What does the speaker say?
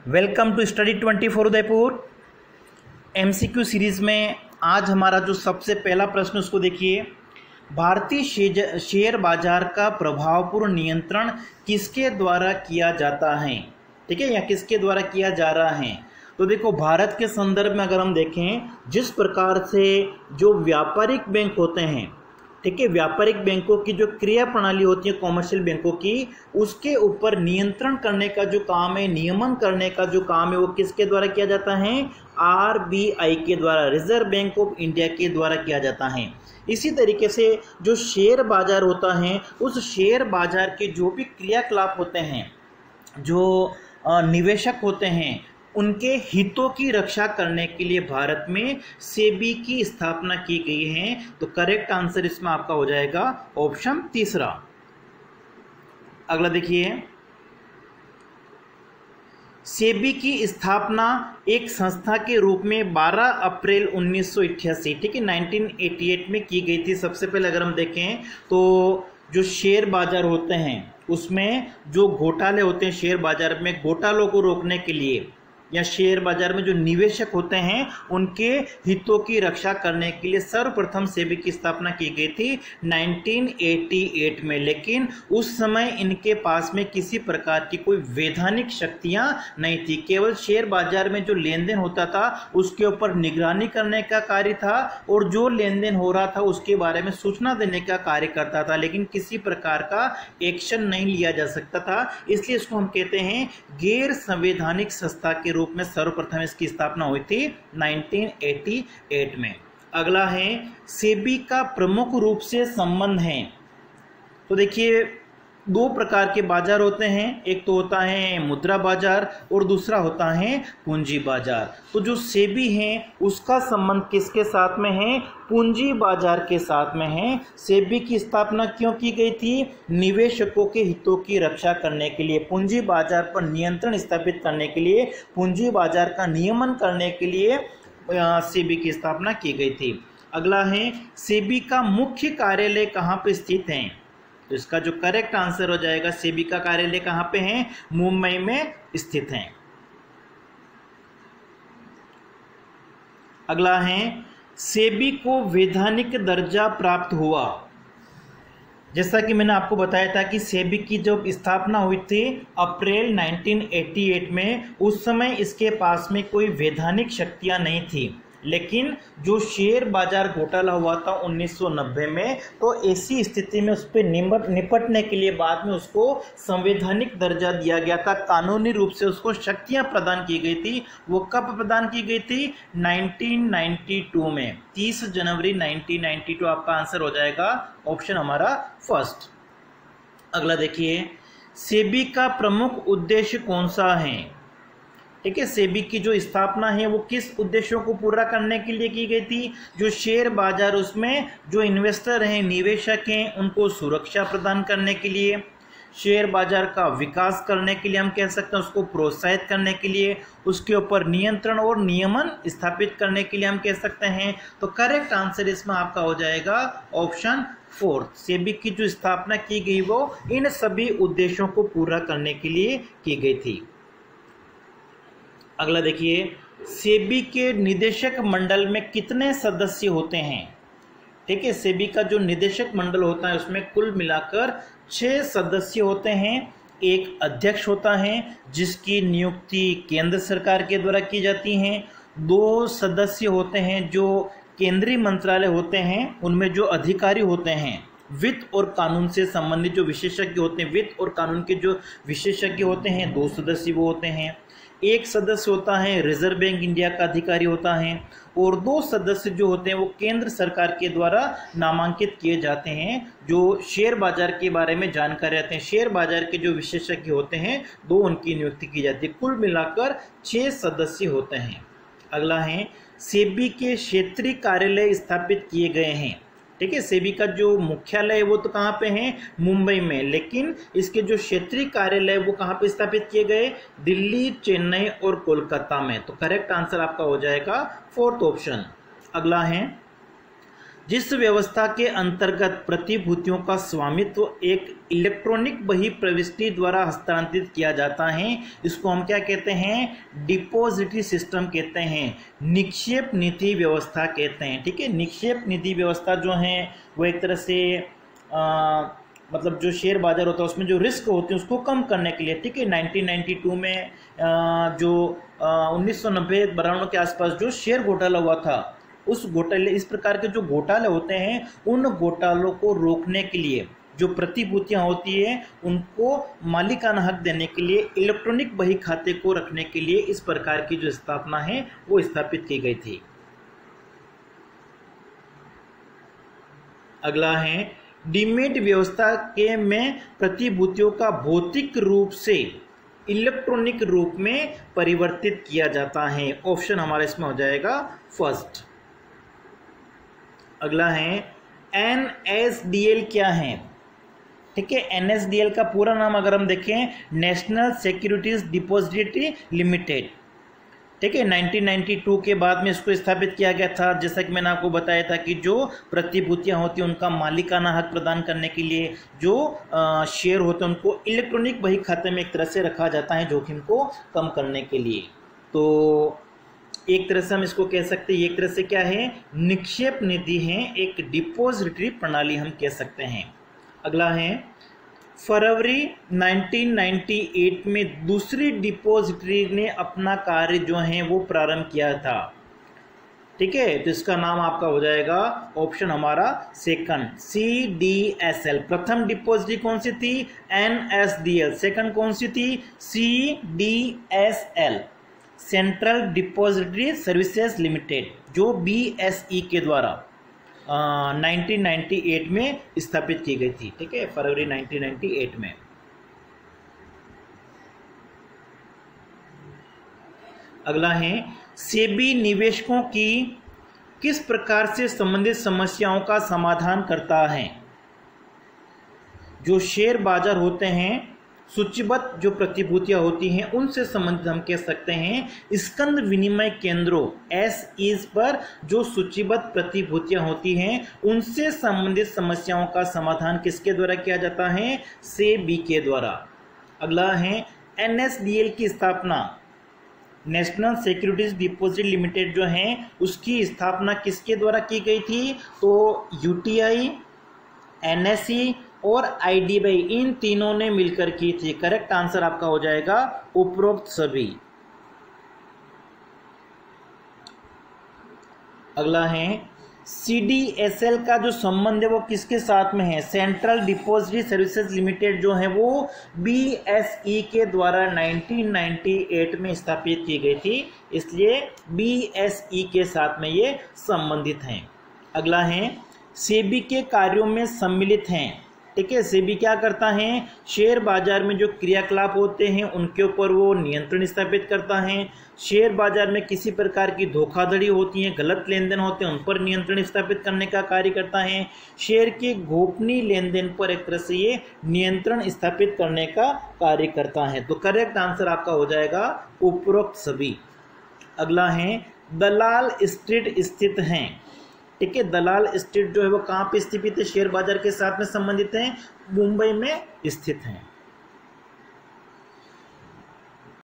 Welcome to study 24 Udaipur. MCQ series में आज हमारा जो सबसे पहला प्रश्न उसको देखिए। भारतीय शेयर बाजार का प्रभावपूर्ण नियंत्रण किसके द्वारा किया जाता है, ठीक है, या किसके द्वारा किया जा रहा है। तो देखो, भारत के संदर्भ में अगर हम देखें, जिस प्रकार से जो व्यापारिक बैंक होते हैं, ठीक है, व्यापारिक बैंकों की जो क्रिया प्रणाली होती है कॉमर्शियल बैंकों की, उसके ऊपर नियंत्रण करने का जो काम है, नियमन करने का जो काम है, वो किसके द्वारा किया जाता है? आरबीआई के द्वारा, रिजर्व बैंक ऑफ इंडिया के द्वारा किया जाता है। इसी तरीके से जो शेयर बाजार होता है, उस शेयर बाजार के जो भी क्रियाकलाप होते हैं, जो निवेशक होते हैं, उनके हितों की रक्षा करने के लिए भारत में सेबी की स्थापना की गई है। तो करेक्ट आंसर इसमें आपका हो जाएगा ऑप्शन तीसरा। अगला देखिए, सेबी की स्थापना एक संस्था के रूप में 12 अप्रैल 1988, ठीक है, 1988 में की गई थी। सबसे पहले अगर हम देखें तो जो शेयर बाजार होते हैं उसमें जो घोटाले होते हैं, शेयर बाजार में घोटालों को रोकने के लिए, या शेयर बाजार में जो निवेशक होते हैं उनके हितों की रक्षा करने के लिए सर्वप्रथम सेबी की स्थापना की गई थी 1988 में। लेकिन उस समय इनके पास में किसी प्रकार की कोई वैधानिक शक्तियां नहीं थी। केवल शेयर बाजार में जो लेन देन होता था उसके ऊपर निगरानी करने का कार्य था, और जो लेन देन हो रहा था उसके बारे में सूचना देने का कार्य करता था, लेकिन किसी प्रकार का एक्शन नहीं लिया जा सकता था। इसलिए इसको हम कहते हैं गैर संवैधानिक संस्था के रूप में सर्वप्रथम इसकी स्थापना हुई थी 1988 में। अगला है, सेबी का प्रमुख रूप से संबंध है। तो देखिए, दो प्रकार के बाजार होते हैं, एक तो होता है मुद्रा बाजार और दूसरा होता है पूंजी बाजार। तो जो सेबी है उसका संबंध किसके साथ में है? पूंजी बाजार के साथ में है। सेबी की स्थापना क्यों की गई थी? निवेशकों के हितों की रक्षा करने के लिए, पूंजी बाजार पर नियंत्रण स्थापित करने के लिए, पूंजी बाजार का नियमन करने के लिए सेबी की स्थापना की गई थी। अगला है, सेबी का मुख्य कार्यालय कहाँ पर स्थित है? तो इसका जो करेक्ट आंसर हो जाएगा, सेबी का कार्यालय कहाँ पे है? मुंबई में स्थित है। अगला है, सेबी को वैधानिक दर्जा प्राप्त हुआ। जैसा कि मैंने आपको बताया था कि सेबी की जब स्थापना हुई थी अप्रैल 1988 में, उस समय इसके पास में कोई वैधानिक शक्तियां नहीं थी। लेकिन जो शेयर बाजार घोटाला हुआ था 1990 में, तो ऐसी स्थिति में उस पर निपटने के लिए बाद में उसको संवैधानिक दर्जा दिया गया था, कानूनी रूप से उसको शक्तियां प्रदान की गई थी। वो कब प्रदान की गई थी? 1992 में, 30 जनवरी 1992 आपका आंसर हो जाएगा ऑप्शन हमारा फर्स्ट। अगला देखिए, सेबी का प्रमुख उद्देश्य कौन सा है? ठीक है, सेबी की जो स्थापना है वो किस उद्देश्यों को पूरा करने के लिए की गई थी? जो शेयर बाजार, उसमें जो इन्वेस्टर हैं, निवेशक हैं, उनको सुरक्षा प्रदान करने के लिए, शेयर बाजार का विकास करने के लिए, हम कह सकते हैं उसको प्रोत्साहित करने के लिए, उसके ऊपर नियंत्रण और नियमन स्थापित करने के लिए हम कह सकते हैं। तो करेक्ट आंसर इसमें आपका हो जाएगा ऑप्शन फोर्थ। सेबी की जो स्थापना की गई वो इन सभी उद्देश्यों को पूरा करने के लिए की गई थी। अगला देखिए, सेबी के निदेशक मंडल में कितने सदस्य होते हैं? ठीक है, सेबी का जो निदेशक मंडल होता है उसमें कुल मिलाकर 6 सदस्य होते हैं। एक अध्यक्ष होता है जिसकी नियुक्ति केंद्र सरकार के द्वारा की जाती है। 2 सदस्य होते हैं जो केंद्रीय मंत्रालय होते हैं, उनमें जो अधिकारी होते हैं, वित्त और कानून से संबंधित जो विशेषज्ञ होते हैं, वित्त और कानून के जो विशेषज्ञ होते हैं, 2 सदस्य वो होते हैं। एक सदस्य होता है रिजर्व बैंक इंडिया का अधिकारी होता है, और 2 सदस्य जो होते हैं वो केंद्र सरकार के द्वारा नामांकित किए जाते हैं, जो शेयर बाजार के बारे में जानकारी रखते हैं। शेयर बाजार के जो विशेषज्ञ होते हैं 2 उनकी नियुक्ति की जाती है। कुल मिलाकर 6 सदस्य होते हैं। अगला है, सेबी के क्षेत्रीय कार्यालय स्थापित किए गए हैं। ठीक है, सेबी का जो मुख्यालय है वो तो कहाँ पे है? मुंबई में, लेकिन इसके जो क्षेत्रीय कार्यालय वो कहाँ पे स्थापित किए गए? दिल्ली, चेन्नई और कोलकाता में। तो करेक्ट आंसर आपका हो जाएगा फोर्थ ऑप्शन। अगला है, जिस व्यवस्था के अंतर्गत प्रतिभूतियों का स्वामित्व एक इलेक्ट्रॉनिक बही प्रविष्टि द्वारा हस्तांतरित किया जाता है, इसको हम क्या कहते हैं? डिपॉजिटरी सिस्टम कहते हैं, निक्षेप नीति व्यवस्था कहते हैं। ठीक है, निक्षेप नीति व्यवस्था जो है वो एक तरह से मतलब जो शेयर बाजार होता है उसमें जो रिस्क होते हैं उसको कम करने के लिए, ठीक है, 1992 में जो 1990-92 के आसपास जो शेयर घोटाला हुआ था, उस घोटाले, इस प्रकार के जो घोटाले होते हैं उन घोटालों को रोकने के लिए जो प्रतिभूतियां होती है उनको मालिकाना हक देने के लिए इलेक्ट्रॉनिक बही खाते को रखने के लिए इस प्रकार की जो स्थापना है वो स्थापित की गई थी। अगला है डीमेट व्यवस्था के में प्रतिभूतियों का भौतिक रूप से इलेक्ट्रॉनिक रूप में परिवर्तित किया जाता है। ऑप्शन हमारा इसमें हो जाएगा फर्स्ट। अगला है NSDL क्या है? ठीक है, NSDL का पूरा नाम अगर हम देखें नेशनल सिक्योरिटीज डिपॉजिटरी लिमिटेड। ठीक है, 1992 के बाद में इसको स्थापित किया गया था। जैसा कि मैंने आपको बताया था कि जो प्रतिभूतियां होती हैं उनका मालिकाना हक प्रदान करने के लिए जो शेयर होते हैं उनको इलेक्ट्रॉनिक बही खाते में एक तरह से रखा जाता है जोखिम को कम करने के लिए। तो एक तरह से हम इसको कह सकते हैं, एक तरह से क्या है, निक्षेप निधि है, एक डिपॉजिटरी प्रणाली हम कह सकते हैं। अगला है फरवरी 1998 में दूसरी डिपॉजिटरी ने अपना कार्य जो है वो प्रारंभ किया था। ठीक है, तो इसका नाम आपका हो जाएगा ऑप्शन हमारा सेकंड, CDSL। प्रथम डिपॉजिटरी कौन सी थी? NSDL। सेकंड कौन सी थी? CDSL, central depository services limited, जो BSE के द्वारा 1998 में स्थापित की गई थी। ठीक है, फरवरी 1998 में। अगला है सेबी निवेशकों की किस प्रकार से संबंधित समस्याओं का समाधान करता है? जो शेयर बाजार होते हैं, सूचीबद्ध जो प्रतिभूतियां होती हैं उनसे संबंधित हम कह सकते हैं स्कंद विनिमय केंद्रों SEs पर जो सूचीबद्ध प्रतिभूतियां होती हैं उनसे संबंधित समस्याओं का समाधान किसके द्वारा किया जाता है? सेबी के द्वारा। अगला है NSDL की स्थापना, नेशनल सिक्योरिटीज डिपॉजिट लिमिटेड जो है उसकी स्थापना किसके द्वारा की गई थी? तो UTI, NSE और IDBI, इन तीनों ने मिलकर की थी। करेक्ट आंसर आपका हो जाएगा उपरोक्त सभी। अगला है CDSL का जो संबंध है वो किसके साथ में है? सेंट्रल डिपॉजिटरी सर्विसेज लिमिटेड जो है वो BSE के द्वारा 1998 में स्थापित की गई थी, इसलिए BSE के साथ में ये संबंधित हैं। अगला है सेबी के कार्यों में सम्मिलित हैं। ठीक है, सेबी क्या करता है? शेयर बाजार में जो क्रियाकलाप होते हैं उनके ऊपर वो नियंत्रण स्थापित करता है। शेयर बाजार में किसी प्रकार की धोखाधड़ी होती है, गलत लेन देन होते हैं, उन पर नियंत्रण स्थापित करने का कार्य करता है। शेयर के गोपनीय लेन देन पर एक तरह से ये नियंत्रण स्थापित करने का कार्य करता है। तो करेक्ट आंसर आपका हो जाएगा उपरोक्त सभी। अगला है दलाल स्ट्रीट स्थित हैं। ठीक है, दलाल स्ट्रीट जो है वो कहाँ पे स्थित है? शेयर बाजार के साथ में संबंधित है, मुंबई में स्थित है।